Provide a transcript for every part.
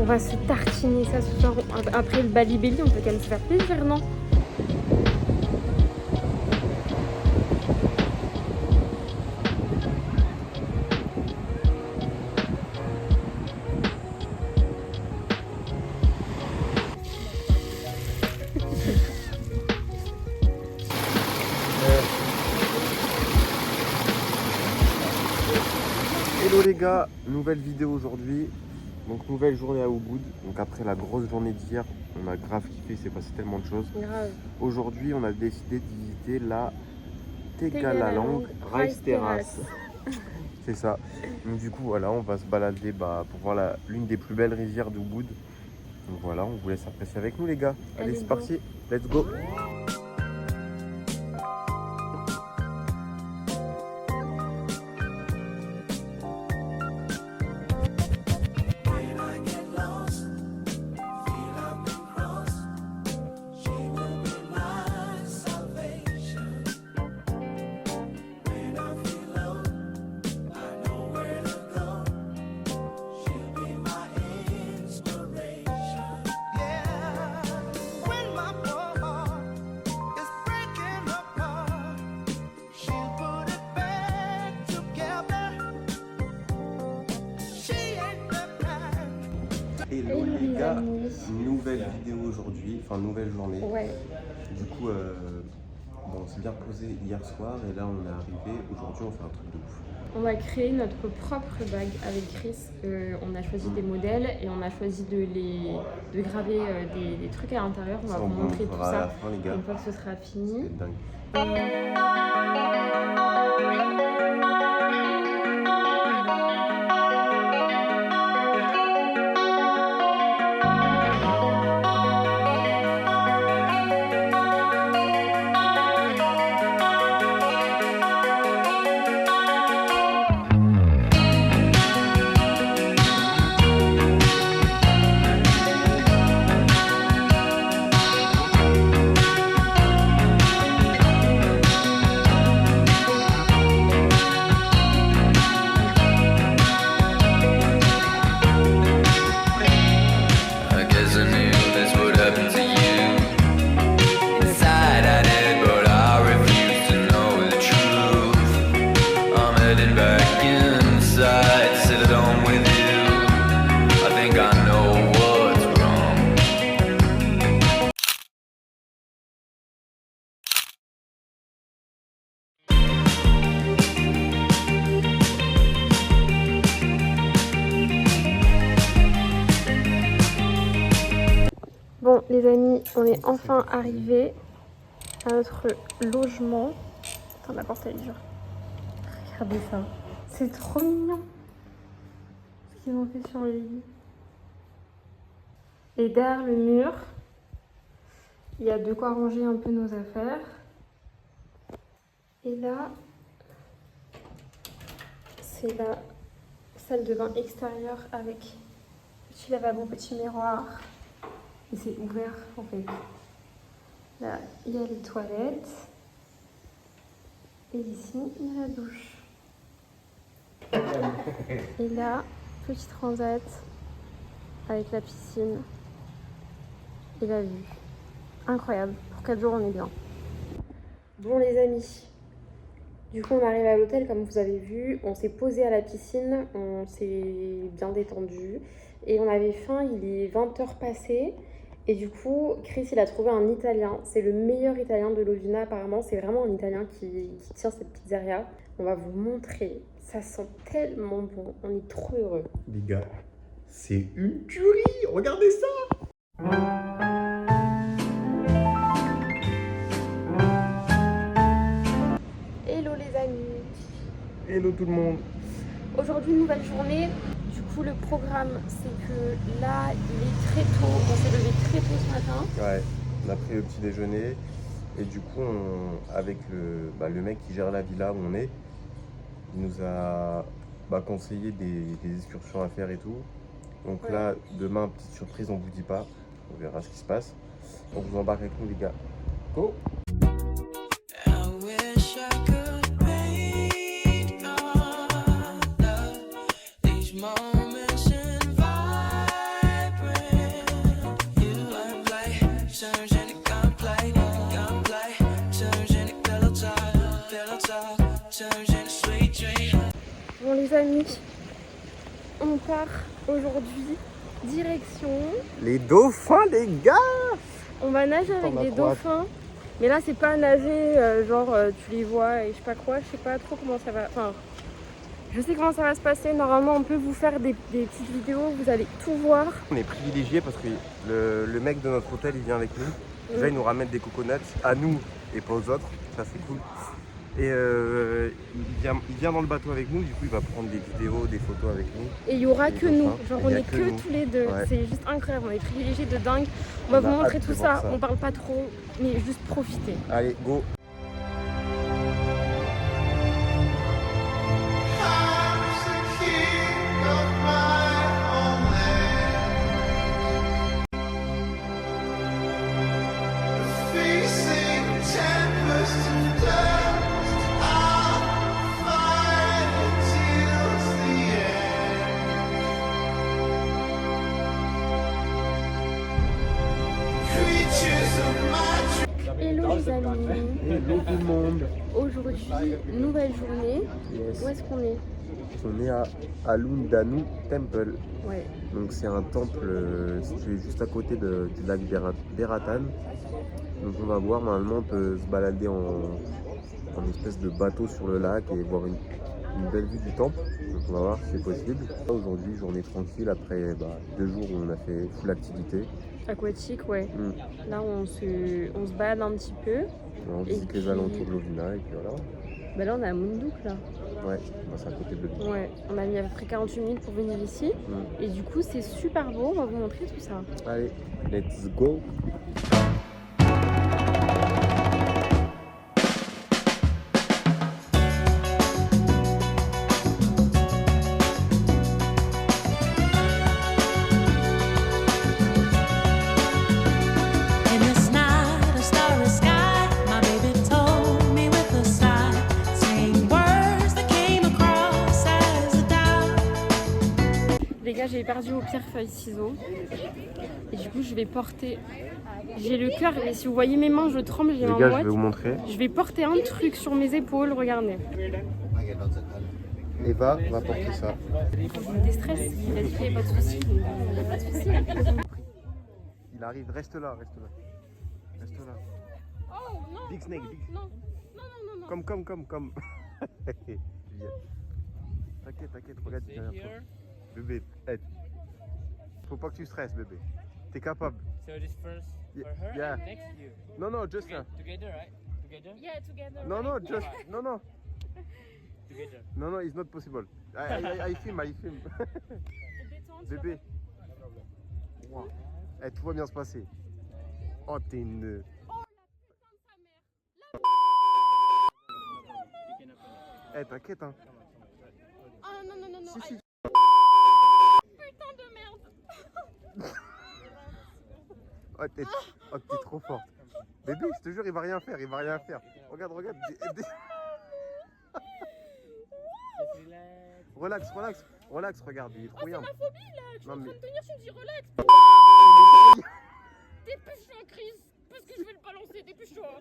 va se tartiner ça ce soir. Après le Bali-Belly, on peut quand même se faire plaisir, non? Hello les gars, nouvelle vidéo aujourd'hui. Donc nouvelle journée à Ubud. Donc après la grosse journée d'hier, on a grave kiffé, il s'est passé tellement de choses. Grave. Aujourd'hui, on a décidé de visiter la Tegalalang Rice Terrace. C'est ça. Donc du coup voilà, on va se balader pour voir l'une des plus belles rivières d'Ubud. Donc voilà, on vous laisse apprécier avec nous les gars. Allez, c'est parti, let's go. Hello les gars, nouvelle vidéo aujourd'hui, enfin nouvelle journée. Ouais. Du coup, bon, on s'est bien posé hier soir et là on est arrivé. Aujourd'hui on fait un truc de ouf. On va créer notre propre bague avec Chris. On a choisi des modèles et on a choisi de graver des trucs à l'intérieur. On va vous montrer tout ça à la fin, les gars. Une fois que ce sera fini. C'est dingue. Bon les amis, on est enfin arrivé à notre logement. Attends, la porte elle est dure. Regardez ça, c'est trop mignon ce qu'ils ont fait sur le lit. Et derrière le mur, il y a de quoi ranger un peu nos affaires. Et là, c'est la salle de bain extérieure avec petit lavabo, petit miroir. Et c'est ouvert en fait. Là, il y a les toilettes. Et ici, il y a la douche. Et là, petit transat avec la piscine et la vue. Incroyable. Pour 4 jours, on est bien. Bon les amis, du coup on arrive à l'hôtel comme vous avez vu. On s'est posé à la piscine, on s'est bien détendu. Et on avait faim, il est 20h passées. Et du coup, Chris, il a trouvé un Italien. C'est le meilleur Italien de Lovina, apparemment. C'est vraiment un Italien qui tient cette pizzeria. On va vous montrer. Ça sent tellement bon. On est trop heureux. Les gars, c'est une tuerie. Regardez ça. Hello les amis. Hello tout le monde. Aujourd'hui, nouvelle journée. Du coup, le programme, c'est que là, il est très tôt. On s'est levé très tôt ce matin. Ouais, on a pris le petit déjeuner. Et du coup, avec le mec qui gère la villa où on est, il nous a conseillé des excursions à faire et tout. Donc ouais. Là, demain, petite surprise, on vous dit pas. On verra ce qui se passe. On vous embarque avec nous les gars. Go! les amis, on part aujourd'hui direction. Les dauphins, les gars. On va nager avec des dauphins. Mais là, c'est pas nager tu les vois et je sais pas quoi. Je sais pas trop comment ça va. Enfin, je sais comment ça va se passer. Normalement, on peut vous faire des petites vidéos. Vous allez tout voir. On est privilégiés parce que le mec de notre hôtel, il vient avec nous. Déjà, il nous ramène des coconuts à nous et pas aux autres. Ça, c'est cool. Et il vient dans le bateau avec nous, du coup il va prendre des vidéos, des photos avec nous. Et il y aura que nous, genre on est que nous. tous les deux, Ouais. C'est juste incroyable, on est privilégiés de dingue. On va vous montrer tout ça, on parle pas trop, mais juste profiter. Allez, go. Hello les amis. Hello tout le monde. Aujourd'hui, nouvelle journée. Yes. Où est-ce qu'on est? On est à Alundanu Temple. Ouais. Donc c'est un temple situé juste à côté du lac Beratan. Donc on va voir, normalement on peut se balader en espèce de bateau sur le lac et voir une belle vue du temple. Donc on va voir si c'est possible. Aujourd'hui, journée tranquille après 2 jours où on a fait full activité. Aquatique, ouais. Là on se balade un petit peu. On visite les alentours de Lovina et puis voilà. Bah là on est à Munduk là. Ouais, c'est à côté de Lovina. Ouais, on a mis à peu près 48 minutes pour venir ici. Et du coup c'est super beau, on va vous montrer tout ça. Allez, let's go. Les gars, j'ai perdu au pierre feuille ciseaux et du coup je vais porter. J'ai le cœur, mais si vous voyez mes mains, je tremble, j'ai Les ma gars, moite. je vais vous montrer. Je vais porter un truc sur mes épaules, regardez. Eva va porter ça. Je me déstresse, il a dit qu'il n'y avait pas de soucis. Il n'y a pas de soucis. Il arrive, reste là, reste là. Reste là. Oh non. Big snake, big. Non. Comme. T'inquiète, regarde derrière toi. Bébé, hey. Faut pas que tu stresses, bébé. T'es capable. So this first for her Yeah. and next you. No, just là. Together, right? Together? Yeah, together. No, just. No. Together. No, it's not possible. I film. Détente, Bébé. Wow. Eh, tout va bien se passer. Oh, t'es une. Eh, t'inquiète, hein. Ah non. Si. Putain de merde. Oh, t'es trop forte. Bébé, je te jure, il va rien faire. Regarde. Relax, regarde, il est trop bien. C'est ma phobie là, je suis en train de tenir, tu me dis relax. Dépêche-toi Chris, parce que je vais le balancer, dépêche-toi.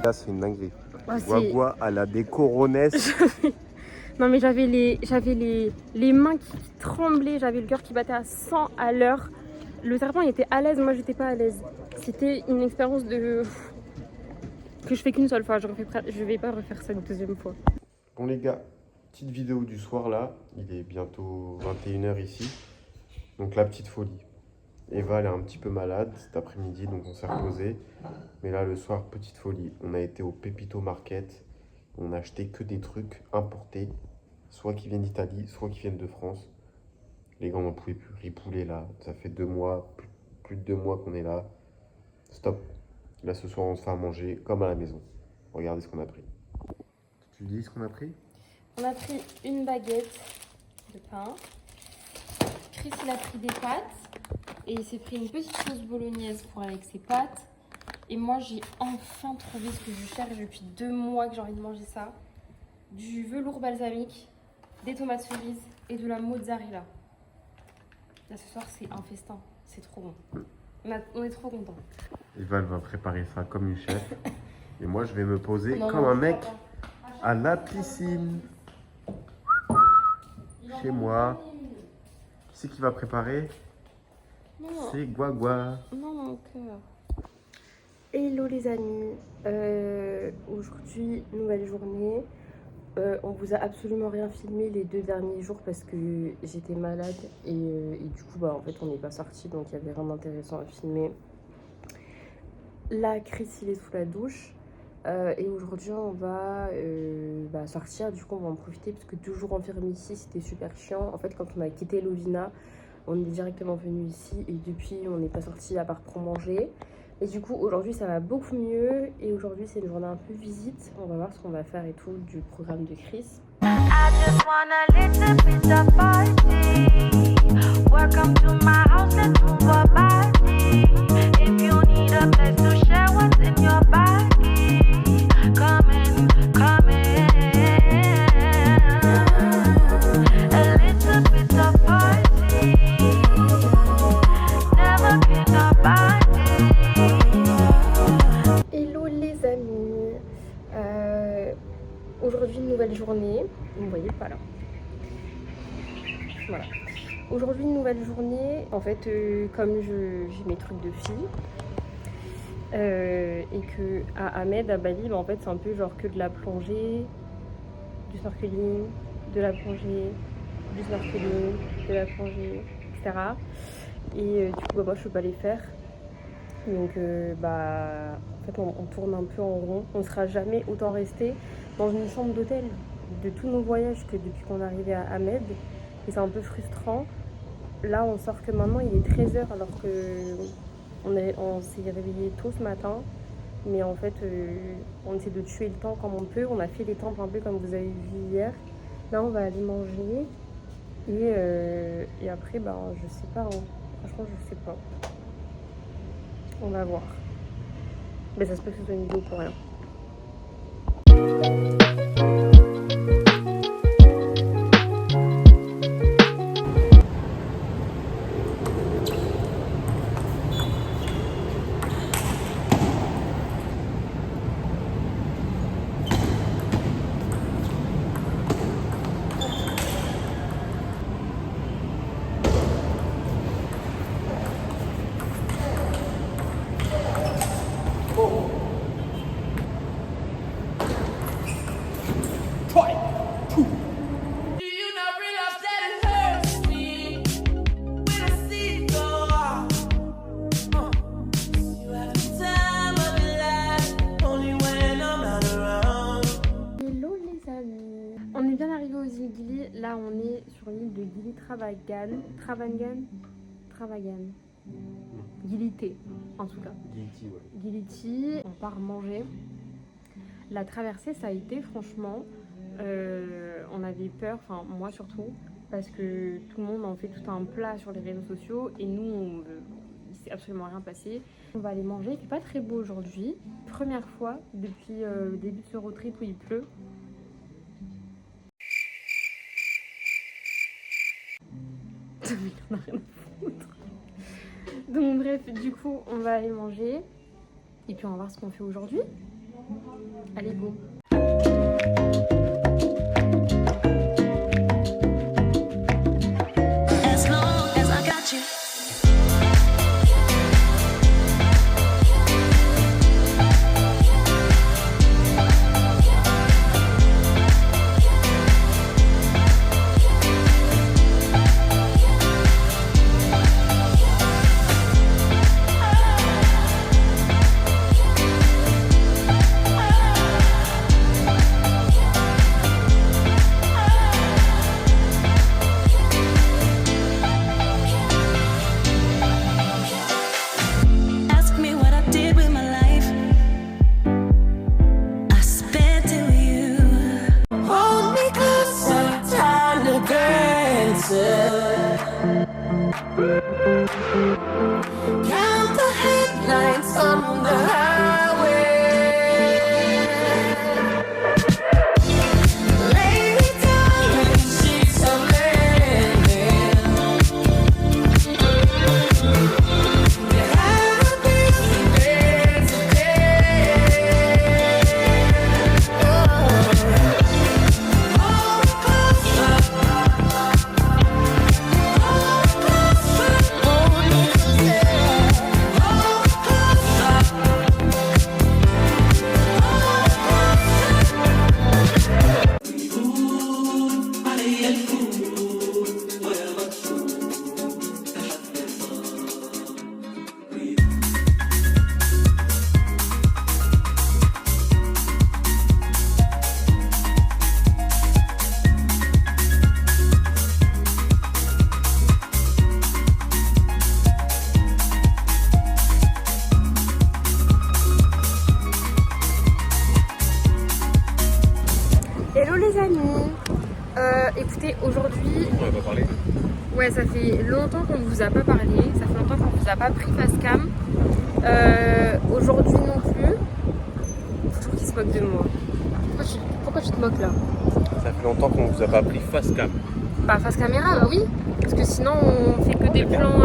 Là, c'est une dinguerie. Ah, Guagua à la décoronesse. Non mais j'avais les mains qui tremblaient, j'avais le cœur qui battait à 100 à l'heure. Le serpent il était à l'aise, moi j'étais pas à l'aise. C'était une expérience que je fais qu'une seule fois, je vais pas refaire ça une deuxième fois. Bon les gars, petite vidéo du soir là, il est bientôt 21h ici. Donc la petite folie. Eva elle est un petit peu malade cet après-midi, donc on s'est reposé. Mais là le soir, petite folie. On a été au Pepito Market. On a acheté que des trucs importés, soit qui viennent d'Italie, soit qui viennent de France. Les gars, on n'en pouvait plus. Ripoulet là, ça fait 2 mois, plus de 2 mois qu'on est là. Stop. Là ce soir, on se fait à manger comme à la maison. Regardez ce qu'on a pris. Tu dis ce qu'on a pris? On a pris une baguette de pain. Chris il a pris des pâtes. Et il s'est pris une petite sauce bolognaise pour avec ses pâtes. Et moi j'ai enfin trouvé ce que je cherche depuis 2 mois que j'ai envie de manger ça. Du velours balsamique, des tomates cerises et de la mozzarella. Là ce soir c'est un festin, c'est trop bon. On est trop contents. Eva elle va préparer ça comme une chef. Et moi, je vais me poser comme un mec à la piscine. Chez moi. Qui c'est qui va préparer? C'est Guagua. Non, mon cœur. Hello les amis. Aujourd'hui, nouvelle journée. On vous a absolument rien filmé les 2 derniers jours parce que j'étais malade et du coup en fait on n'est pas sorti, donc il n'y avait rien d'intéressant à filmer. Là Chris il est sous la douche et aujourd'hui on va sortir, du coup on va en profiter parce que 2 jours enfermés ici c'était super chiant. En fait quand on a quitté Lovina on est directement venu ici et depuis on n'est pas sorti à part pour manger. Et du coup, aujourd'hui, ça va beaucoup mieux. Et aujourd'hui, c'est une journée un peu visite. On va voir ce qu'on va faire et tout du programme de Chris. I just want a little bit of party. Welcome to my house, let's move our body. If you need a place to share what's in your body, come in, come in. A little bit of party. Never been a body. Hello les amis, aujourd'hui une nouvelle journée, vous me voyez pas là, voilà, aujourd'hui une nouvelle journée, en fait comme j'ai mes trucs de fille et que à Ahmed, à Bali, en fait c'est un peu genre que de la plongée, du snorkeling, de la plongée, du snorkeling, de la plongée, etc. Et du coup moi je peux pas les faire. Donc en fait on tourne un peu en rond. On ne sera jamais autant resté dans une chambre d'hôtel de tous nos voyages que depuis qu'on est arrivé à Ahmed. Et c'est un peu frustrant. Là on sort que maintenant il est 13h alors que on s'est réveillé tôt ce matin. Mais en fait on essaie de tuer le temps comme on peut. On a fait les temples un peu comme vous avez vu hier. Là on va aller manger. Et après je sais pas, hein. Franchement je sais pas. On va voir. Mais ça se peut que ce soit une vidéo pour rien. On est bien arrivé aux îles Gili. Là, on est sur l'île de Gili Travangan. Gili-T, en tout cas. Guilty, ouais. Gili-T, on part manger. La traversée, ça a été franchement. On avait peur, enfin moi surtout, parce que tout le monde en fait tout un plat sur les réseaux sociaux et nous, il s'est absolument rien passé. On va aller manger. Il fait pas très beau aujourd'hui. Première fois depuis le début de ce road trip où il pleut. Il en a rien à foutre. Donc bref, du coup, on va aller manger. Et puis on va voir ce qu'on fait aujourd'hui. Allez, go. écoutez, aujourd'hui, On va pas parler. ouais, ça fait longtemps qu'on ne vous a pas parlé, ça fait longtemps qu'on ne vous a pas pris face cam. Aujourd'hui non plus. Je trouve qu'il se moque de moi. Pourquoi tu te moques là? Ça fait longtemps qu'on vous a pas pris face cam. Bah face caméra, bah oui. Parce que sinon on fait que des plans.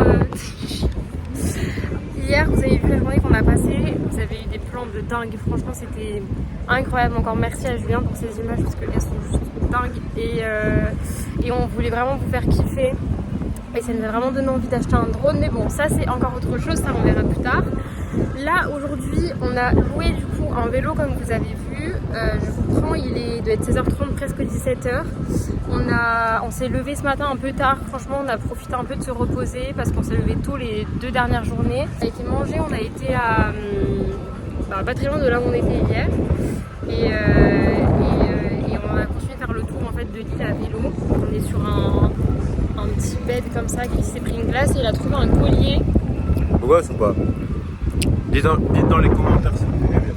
Hier, vous avez vu la journée qu'on a passée, vous avez eu des plans de dingue. Franchement, c'était incroyable. Encore merci à Julien pour ces images parce qu'elles sont juste dingues. Et on voulait vraiment vous faire kiffer. Et ça nous a vraiment donné envie d'acheter un drone. Mais bon, ça c'est encore autre chose, ça on verra plus tard. Là, aujourd'hui, on a loué du coup un vélo comme vous avez vu. Je vous prends, il doit être 16h30, presque 17h. On s'est levé ce matin un peu tard. Franchement, on a profité un peu de se reposer parce qu'on s'est levé tôt les 2 dernières journées. On a été manger, on a été à pas très loin de là où on était hier. Et on a continué à faire le tour en fait de l'île à vélo. On est sur un petit bed comme ça qui s'est pris une glace et il a trouvé un collier. Beau ou pas? Dites dans les commentaires si vous aimez bien.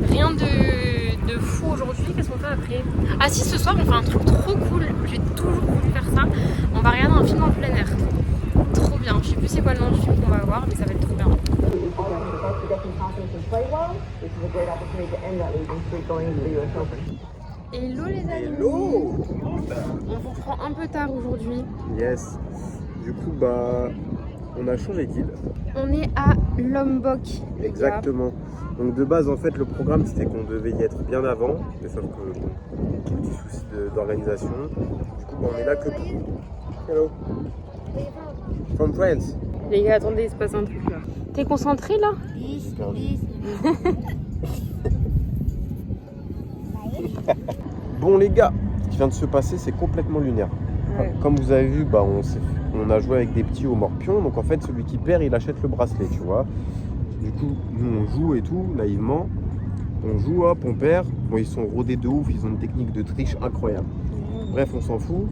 Rien de fou aujourd'hui. Qu'est-ce qu'on fait après? Ah si, ce soir on fait un truc trop cool. J'ai toujours voulu faire ça. On va regarder un film en plein air. Trop bien. Je sais plus c'est quoi le nom du film qu'on va voir, mais ça va être trop bien. Hello les amis. Hello. On vous prend un peu tard aujourd'hui. Yes. Du coup, on a changé d'île. On est à Lombok. Exactement. Donc de base, en fait, le programme, c'était qu'on devait y être bien avant. Mais sauf que, petit souci d'organisation. Du coup, on est là que pour... Hello. From France. Les gars, attendez, il se passe un truc là. T'es concentré là? Bon les gars, ce qui vient de se passer, c'est complètement lunaire. Ouais. Comme vous avez vu, on a joué avec des petits au morpion. Donc en fait, celui qui perd, il achète le bracelet, tu vois. Du coup, nous on joue et tout, naïvement. On joue, hop, on perd. Bon, ils sont rodés de ouf, ils ont une technique de triche incroyable. Bref, on s'en fout.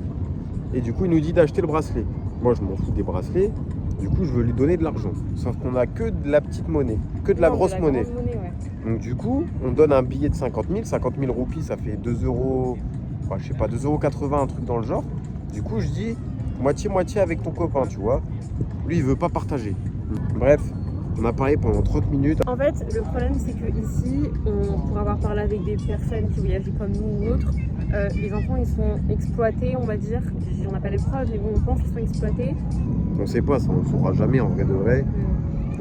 Et du coup, il nous dit d'acheter le bracelet. Moi, je m'en fous des bracelets. Du coup, je veux lui donner de l'argent. Sauf qu'on a que de la petite monnaie, que de la grosse monnaie. Ouais. Donc du coup, on donne un billet de 50 000. 50 000 roupies, ça fait 2 euros, je sais pas, 2,80 €, un truc dans le genre. Du coup, je dis moitié-moitié avec ton copain, tu vois. Lui, il veut pas partager. Bref, on a parlé pendant 30 minutes. En fait, le problème, c'est que ici, pour avoir parlé avec des personnes qui voyagent comme nous ou autres, les enfants, ils sont exploités, on va dire. On n'a pas les preuves, mais bon, on pense qu'ils sont exploités. On sait pas, ça on ne saura jamais en vrai de vrai.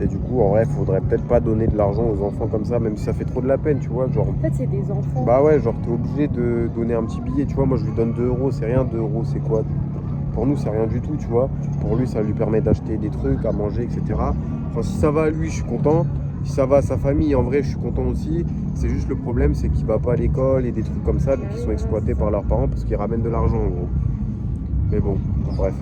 Et du coup, en vrai, faudrait peut-être pas donner de l'argent aux enfants comme ça, même si ça fait trop de la peine, tu vois. Genre, en fait, c'est des enfants. Bah ouais, genre t'es obligé de donner un petit billet, tu vois. Moi, je lui donne 2 €, c'est rien, 2 €, c'est quoi? Pour nous, c'est rien du tout, tu vois. Pour lui, ça lui permet d'acheter des trucs, à manger, etc. Enfin, si ça va à lui, je suis content. Si ça va à sa famille, en vrai, je suis content aussi. C'est juste le problème, c'est qu'il va pas à l'école et des trucs comme ça, donc ils sont exploités par leurs parents parce qu'ils ramènent de l'argent, en gros. Mais bon, bref.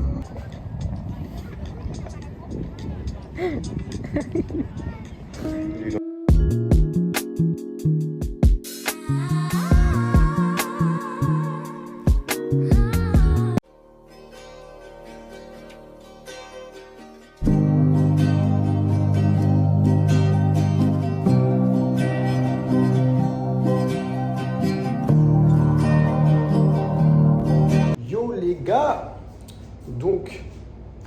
Yo les gars, donc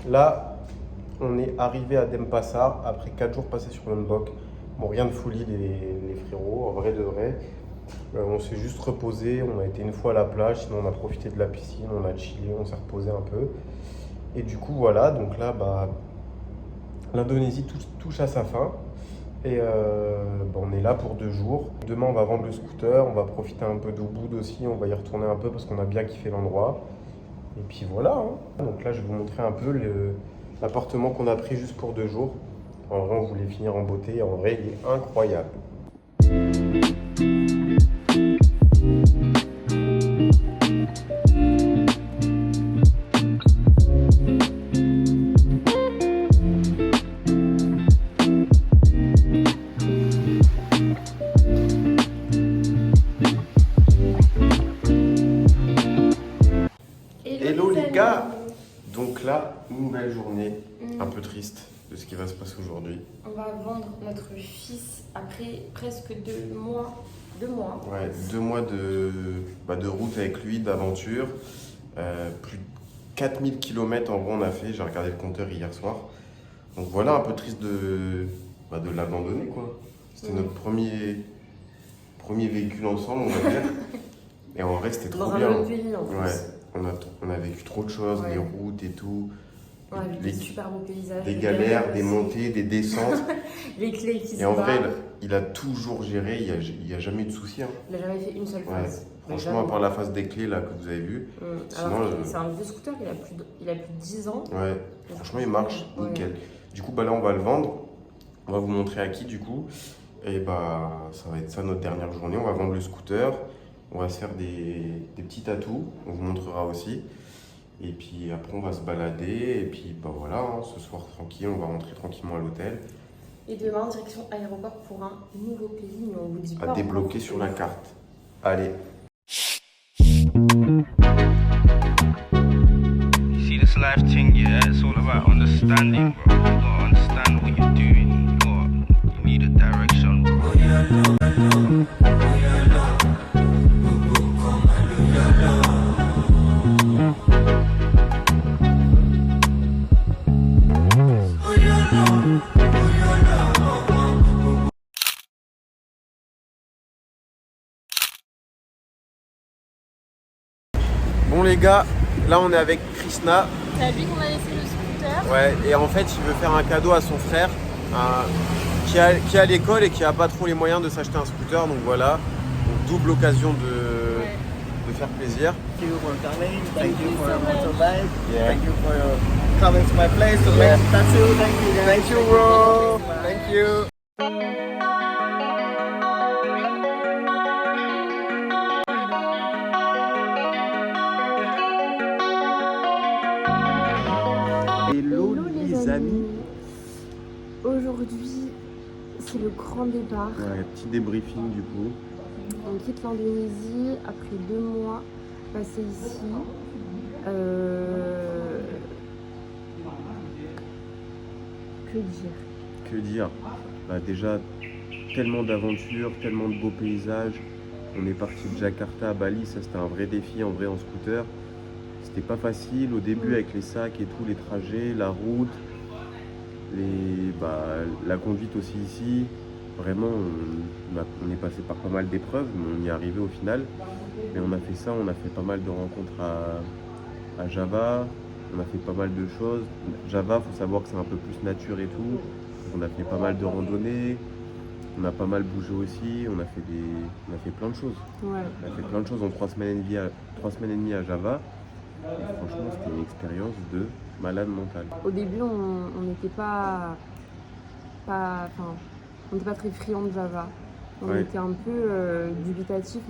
là on est arrivé à Denpasar après 4 jours passés sur Lombok. Bon, rien de folie les frérots, en vrai de vrai. On s'est juste reposé, on a été une fois à la plage, sinon on a profité de la piscine, on a chillé, on s'est reposé un peu. Et du coup voilà, donc là l'Indonésie touche à sa fin. Et on est là pour 2 jours. Demain on va vendre le scooter, on va profiter un peu d'Ubud aussi, on va y retourner un peu parce qu'on a bien kiffé l'endroit. Et puis voilà, hein. Donc là je vais vous montrer un peu l'appartement qu'on a pris juste pour 2 jours. En vrai on voulait finir en beauté, en vrai il est incroyable. Hello les gars. Donc là, nouvelle journée, un peu triste de ce qui va se passer aujourd'hui. On va vendre notre fils après presque 2 mois. 2 mois. Ouais, 2 mois de route avec lui, d'aventure. Plus de 4000 km en gros on a fait, j'ai regardé le compteur hier soir. Donc voilà, un peu triste de l'abandonner quoi. C'était notre premier véhicule ensemble, on va dire. Et en vrai, c'était trop Dans un bien. autre pays en plus. Ouais, on a vécu trop de choses, Ouais. les routes et tout. On a vu des super beaux paysages. Des galères, des montées, des descentes. Les clés qui se Et en vrai, barrent. il a toujours géré, il y a jamais eu de soucis. Hein. Il n'a jamais fait une seule Ouais. phase. Franchement, à part la phase des clés là, que vous avez vue. Alors, Sinon, c'est un vieux scooter, il a plus de 10 ans. ouais, franchement, il marche Ouais. nickel. Du coup, bah, là, on va le vendre. On va vous montrer à qui, du coup. Et bah, ça va être ça notre dernière journée. On va vendre le scooter. On va se faire des petits tatous. On vous montrera aussi. Et puis après, on va se balader. Et puis, bah voilà, hein, ce soir tranquille, on va rentrer tranquillement à l'hôtel. Et demain, direction aéroport pour un nouveau pays, mais on vous dit pas. À débloquer sur la carte. Allez. See this life thing, yeah, it's all about understanding, bro. You gotta understand what you're doing. You need a direction, bro. Bon les gars, là on est avec Krishna. C'est à lui qu'on a laissé le scooter. Ouais, et en fait il veut faire un cadeau à son frère qui est à l'école et qui a pas trop les moyens de s'acheter un scooter. Donc voilà, donc, double occasion de faire plaisir. Thank you for coming. Thank you for so your much. motorbike. Yeah. Thank you for your coming to my place to make tattoo. Thank you guys. Thank you bro, thank you. Hello les amis. Aujourd'hui, c'est le grand départ. Ouais, petit débriefing du coup. On quitte l'Indonésie après 2 mois passés ici. Que dire? Que dire? Bah déjà, tellement d'aventures, tellement de beaux paysages. On est parti de Jakarta à Bali, ça c'était un vrai défi en vrai en scooter. C'était pas facile au début avec les sacs et tout, les trajets, la route, la conduite aussi ici. Vraiment, on est passé par pas mal d'épreuves, mais on y est arrivé au final. Mais on a fait ça, on a fait pas mal de rencontres à Java, on a fait pas mal de choses. Java, faut savoir que c'est un peu plus nature et tout. On a fait pas mal de randonnées, on a pas mal bougé aussi, on a fait plein de choses. Ouais. On a fait plein de choses en 3 semaines et demie à Java. Et franchement, c'était une expérience de malade mental. Au début, on n'était pas très friand de Java. On Ouais. était un peu dubitatif.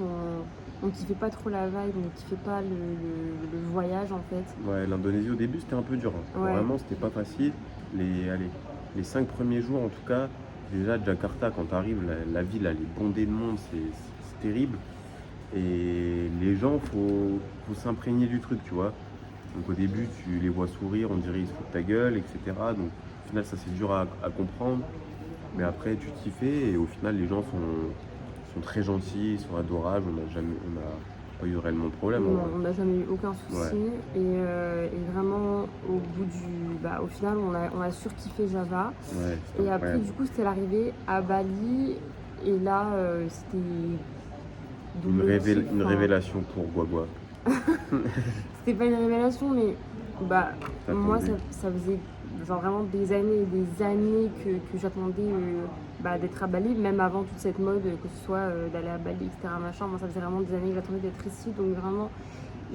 On kiffait pas trop la vibe, on kiffait pas le voyage en fait. Ouais, l'Indonésie au début c'était un peu dur. Hein. Ouais. Vraiment, c'était pas facile. Les 5 premiers jours en tout cas, déjà de Jakarta, quand tu arrives, la ville elle est bondée de monde, c'est terrible. Et les gens, faut s'imprégner du truc, tu vois. Donc au début, tu les vois sourire, on dirait ils se foutent de ta gueule, etc. Donc au final, ça c'est dur à comprendre. Mais après, tu t'y fais et au final, les gens sont très gentils, ils sont adorables. On n'a pas eu réellement de problème. Non, en vrai. on n'a jamais eu aucun souci. Et vraiment, au final, on a surkiffé Java. Ouais, c'était Et après, incroyable. du coup, c'était l'arrivée à Bali. Et là, c'était Une double kiff, révélation pour Guagua. C'était pas une révélation, mais T'attendais. moi, ça faisait genre vraiment des années et des années que j'attendais d'être à Bali, même avant toute cette mode, que ce soit d'aller à Bali, etc. Machin. Moi, ça faisait vraiment des années que j'attendais d'être ici. Donc vraiment,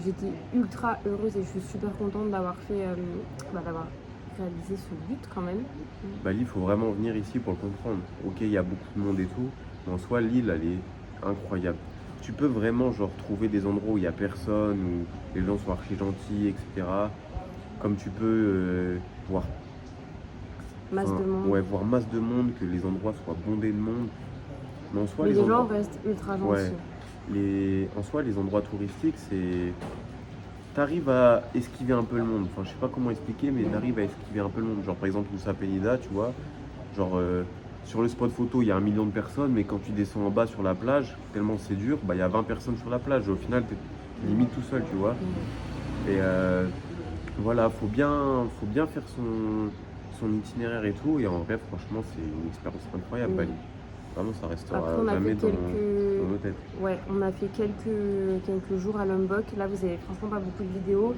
j'étais ultra heureuse et je suis super contente d'avoir d'avoir réalisé ce but quand même. Bali, il faut vraiment venir ici pour le comprendre. Ok, il y a beaucoup de monde et tout, mais en soi, l'île, elle est incroyable. Tu peux vraiment genre trouver des endroits où il n'y a personne, où les gens sont archi gentils, etc. Comme tu peux voir Masse de monde. Ouais, voir masse de monde, que les endroits soient bondés de monde. Mais en soi, Mais les gens endroits... restent ultra gentils. Ouais. En soi, les endroits touristiques, c'est... T'arrives à esquiver un peu le monde. Enfin, je sais pas comment expliquer, mais t'arrives à esquiver un peu le monde. Genre, par exemple, Nusa Penida, tu vois. Genre, sur le spot photo, il y a 1 million de personnes, mais quand tu descends en bas sur la plage, tellement c'est dur, il y a 20 personnes sur la plage. Au final, t'es limite tout seul, tu vois. Et voilà, faut bien faire son itinéraire et tout. Et en vrai, franchement, c'est une expérience incroyable, Bali. Vraiment, ça restera Après, on a jamais fait dans nos têtes. Ouais, on a fait quelques jours à Lombok. Là, vous avez franchement pas beaucoup de vidéos.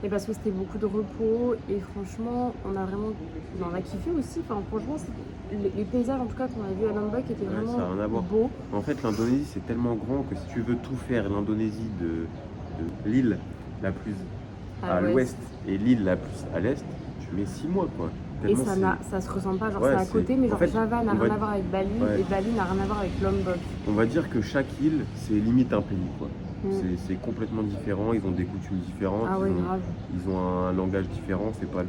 Et parce que c'était beaucoup de repos. Et franchement, on a kiffé aussi. Enfin, franchement, les paysages en tout cas qu'on a vus à Lombok étaient vraiment ça a rien à voir. beaux. En fait, l'Indonésie, c'est tellement grand que si tu veux tout faire, l'Indonésie de l'île la plus à l'ouest et l'île la plus à l'est, tu mets 6 mois, quoi. Et Tellement ça se ressemble pas, genre Ouais, c'est à côté, mais en genre fait, Java n'a rien à voir avec Bali Ouais. et Bali n'a rien à voir avec Lombok. On va dire que chaque île, c'est limite un pays, quoi. Mm. C'est complètement différent, ils ont des coutumes différentes, Ah ouais, grave. ils ont un langage différent, c'est pas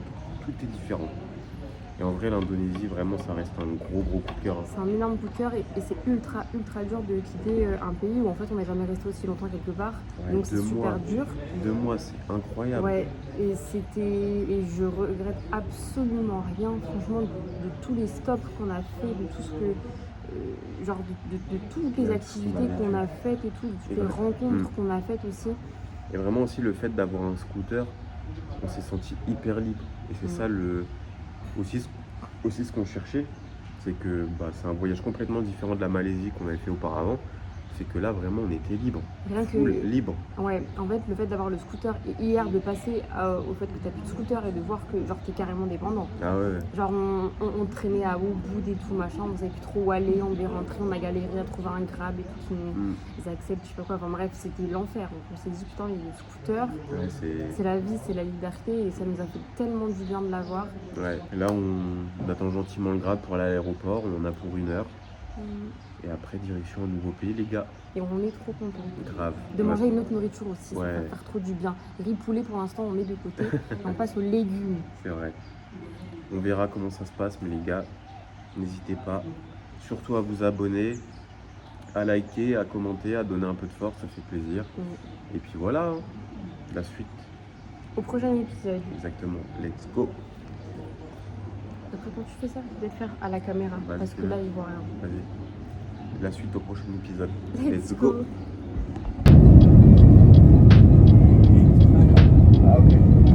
tout est différent. Et en vrai, l'Indonésie, vraiment, ça reste un gros coup de cœur. C'est un énorme coup de cœur et c'est ultra dur de quitter un pays où en fait on n'est jamais resté aussi longtemps quelque part. Ouais, Donc c'est 2 super mois. dur. 2 mois, c'est incroyable. Ouais, et je regrette absolument rien, franchement, de tous les stops qu'on a fait, de tout ce que. Genre de toutes les Ouais, activités qu'on a faites et tout, de toutes les rencontres qu'on a faites aussi. Et vraiment aussi le fait d'avoir un scooter, on s'est senti hyper libre. Et c'est ça aussi ce qu'on cherchait, c'est que c'est un voyage complètement différent de la Malaisie qu'on avait fait auparavant. C'est que là vraiment on était libre. Rien Full que libre. Ouais, en fait le fait d'avoir le scooter et hier de passer au fait que t'as plus de scooter et de voir que genre t'es carrément dépendant. Ah ouais. Genre on traînait à Ubud et tout machin, on savait plus trop où aller, on devait rentrer, on a galéré à trouver un grab et tout qui nous accepte, je sais pas quoi, enfin bref c'était l'enfer. Donc on s'est dit putain le scooter, c'est la vie, c'est la liberté et ça nous a fait tellement du bien de l'avoir. Ouais, et là on attend gentiment le grab pour aller à l'aéroport, on en a pour 1 heure. Et après direction un nouveau pays les gars. Et on est trop contents. Grave. De manger une autre nourriture aussi, Ouais. ça va faire trop du bien. Riz poulet pour l'instant on met de côté, on passe aux légumes. C'est vrai. On verra comment ça se passe, mais les gars, n'hésitez pas surtout à vous abonner, à liker, à commenter, à donner un peu de force, ça fait plaisir. Et puis voilà, hein, la suite. Au prochain épisode. Exactement. Let's go. Après quand tu fais ça, tu dois te faire à la caméra, Vas-y, parce que là il voit rien. Vas-y. La suite au prochain épisode. Let's go.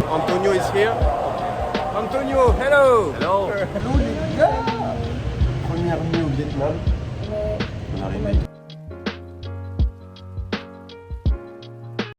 Antonio is here. Antonio, hello. Hello. Première nuit au Vietnam. On arrive.